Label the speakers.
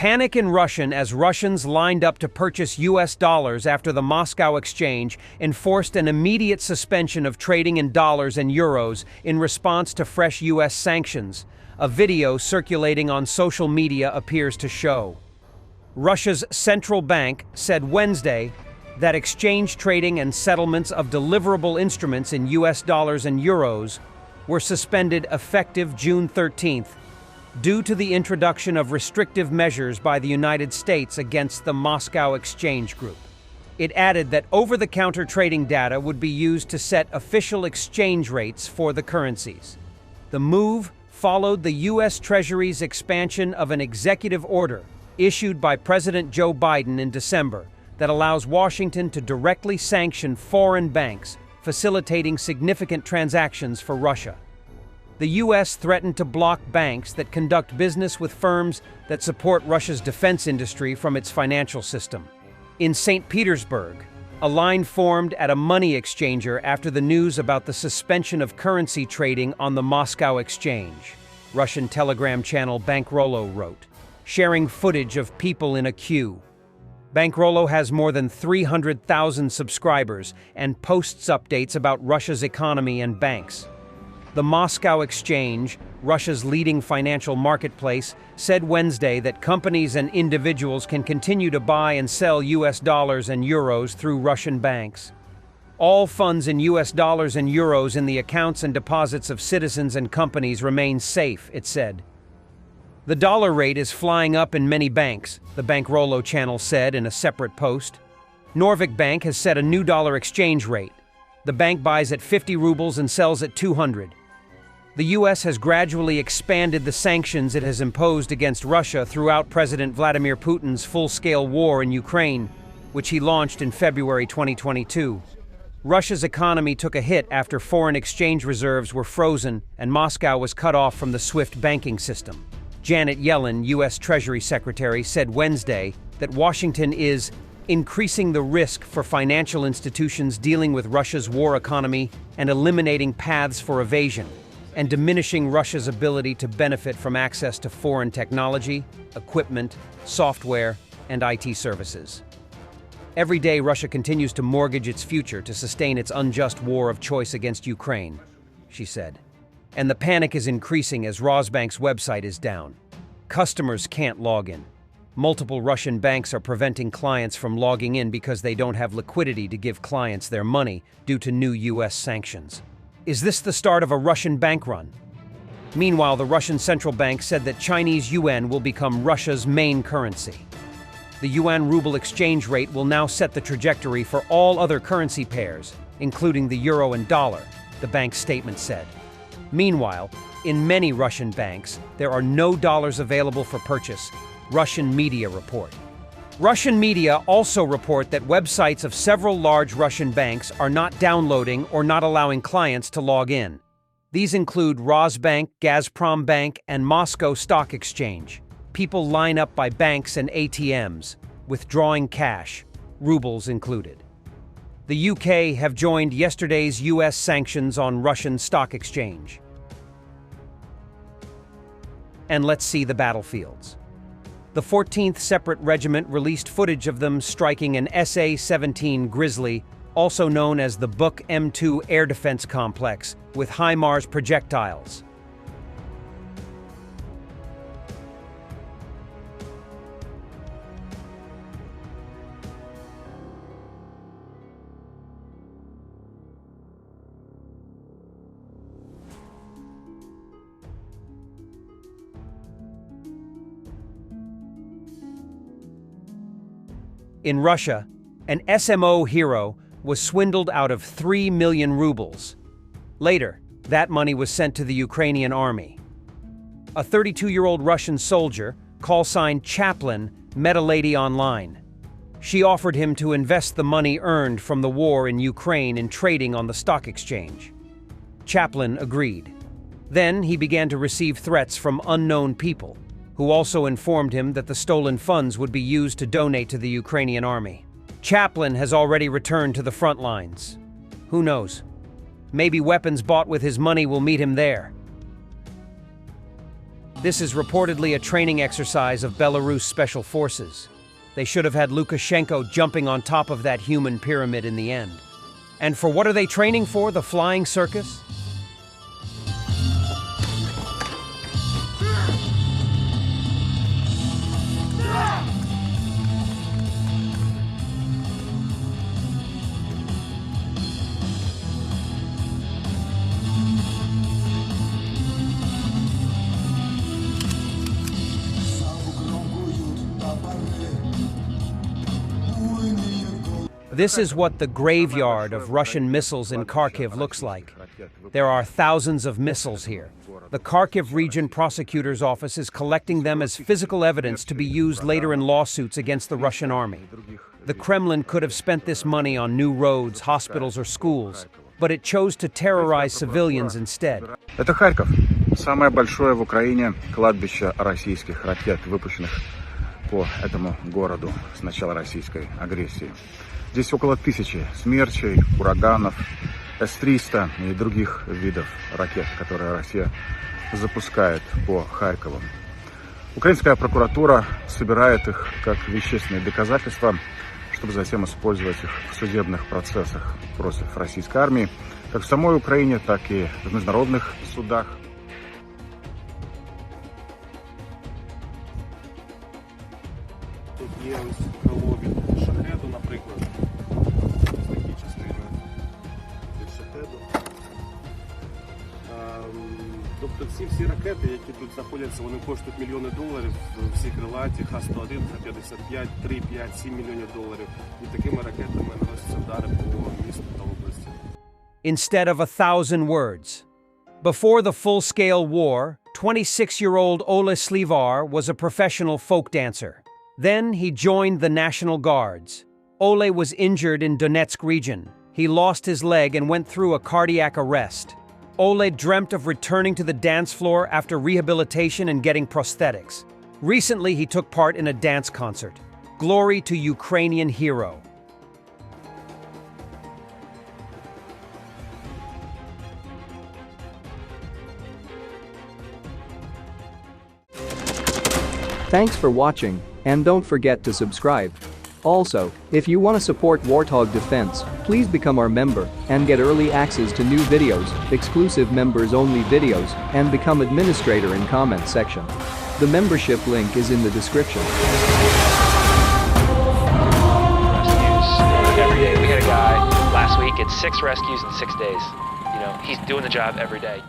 Speaker 1: Panic in as Russians lined up to purchase US dollars after the Moscow exchange enforced an immediate suspension of trading in dollars and euros in response to fresh US sanctions. A video circulating on social media appears to show. Russia's central bank said Wednesday that exchange trading and settlements of deliverable instruments in US dollars and euros were suspended effective June 13th due to the introduction of restrictive measures by the United States against the Moscow Exchange Group. It added that over-the-counter trading data would be used to set official exchange rates for the currencies. The move followed the U.S. Treasury's expansion of an executive order issued by President Joe Biden in December that allows Washington to directly sanction foreign banks, facilitating significant transactions for Russia. The U.S. threatened to block banks that conduct business with firms that support Russia's defense industry from its financial system. In St. Petersburg, a line formed at a money exchanger after the news about the suspension of currency trading on the Moscow exchange, Russian Telegram channel Bankrollo wrote, sharing footage of people in a queue. Bankrollo has more than 300,000 subscribers and posts updates about Russia's economy and banks. The Moscow Exchange, Russia's leading financial marketplace, said Wednesday that companies and individuals can continue to buy and sell US dollars and euros through Russian banks. All funds in US dollars and euros in the accounts and deposits of citizens and companies remain safe, it said. The dollar rate is flying up in many banks, the Bankrollo channel said in a separate post. Norvik Bank has set a new dollar exchange rate. The bank buys at 50 rubles and sells at 200. The U.S. has gradually expanded the sanctions it has imposed against Russia throughout President Vladimir Putin's full-scale war in Ukraine, which he launched in February 2022. Russia's economy took a hit after foreign exchange reserves were frozen and Moscow was cut off from the SWIFT banking system. Janet Yellen, U.S. Treasury Secretary, said Wednesday that Washington is increasing the risk for financial institutions dealing with Russia's war economy and eliminating paths for evasion, and diminishing Russia's ability to benefit from access to foreign technology, equipment, software, and IT services. Every day, Russia continues to mortgage its future to sustain its unjust war of choice against Ukraine, she said. And the panic is increasing as Rosbank's website is down. Customers can't log in. Multiple Russian banks are preventing clients from logging in because they don't have liquidity to give clients their money due to new U.S. sanctions. Is this the start of a Russian bank run? Meanwhile, the Russian central bank said that Chinese yuan will become Russia's main currency. The yuan-ruble exchange rate will now set the trajectory for all other currency pairs, including the euro and dollar, the bank's statement said. Meanwhile, in many Russian banks, there are no dollars available for purchase, Russian media report. Russian media also report that websites of several large Russian banks are not downloading or not allowing clients to log in. These include Rosbank, Gazprom Bank, and Moscow Stock Exchange. People line up by banks and ATMs, withdrawing cash, rubles included. The UK have joined yesterday's US sanctions on Russian stock exchange. And let's see the battlefields. The 14th Separate Regiment released footage of them striking an SA-17 Grizzly, also known as the Buk M2 Air Defense Complex, with HIMARS projectiles. In Russia, an SMO hero was swindled out of 3 million rubles. Later, that money was sent to the Ukrainian army. A 32-year-old Russian soldier, call sign Chaplin, met a lady online. She offered him to invest the money earned from the war in Ukraine in trading on the stock exchange. Chaplin agreed. Then he began to receive threats from unknown people, who also informed him that the stolen funds would be used to donate to the Ukrainian army. Chaplin has already returned to the front lines. Who knows? Maybe weapons bought with his money will meet him there. This is reportedly a training exercise of Belarus special forces. They should have had Lukashenko jumping on top of that human pyramid in the end. And for what are they training for, the flying circus? This is what the graveyard of Russian missiles in Kharkiv looks like. There are thousands of missiles here. The Kharkiv Region Prosecutor's Office is collecting them as physical evidence to be used later in lawsuits against the Russian army. The Kremlin could have spent this money on new roads, hospitals, or schools, but it chose to terrorize civilians instead.
Speaker 2: Это Харьков. Самое большое в Украине кладбище российских ракет, выпущенных по этому городу с начала российской агрессии. Здесь около 1000 смерчей, ураганов, С-300 и других видов ракет, которые Россия запускает по Харькову. Украинская прокуратура собирает их как вещественные доказательства, чтобы затем использовать их в судебных процессах против российской армии, как в самой Украине, так и в международных судах.
Speaker 3: Тут є ось крило від шахеду, наприклад. Ось такі частини від шахеду. Тобто всі ракети, які тут знаходяться, вони коштують мільйони доларів. Всі крилаті, Х-101, Х-55, 3, 5, 7 мільйонів доларів. І такими ракетами наносяться удари по місту та області.
Speaker 1: Instead of 1,000 words. Before the full-scale war, 26-year-old Ole Slivar was a professional folk dancer. Then he joined the National Guards. Ole was injured in Donetsk region. He lost his leg and went through a cardiac arrest. Ole dreamt of returning to the dance floor after rehabilitation and getting prosthetics. Recently, he took part in a dance concert. Glory to Ukrainian hero.
Speaker 4: Thanks for watching, and don't forget to subscribe. Also, if you want to support Warthog Defense, please become our member and get early access to new videos, exclusive members-only videos, and become administrator in comment section. The membership link is in the description.
Speaker 5: Rescues every day. We had a guy last week at 6 rescues in 6 days. You know, he's doing the job every day.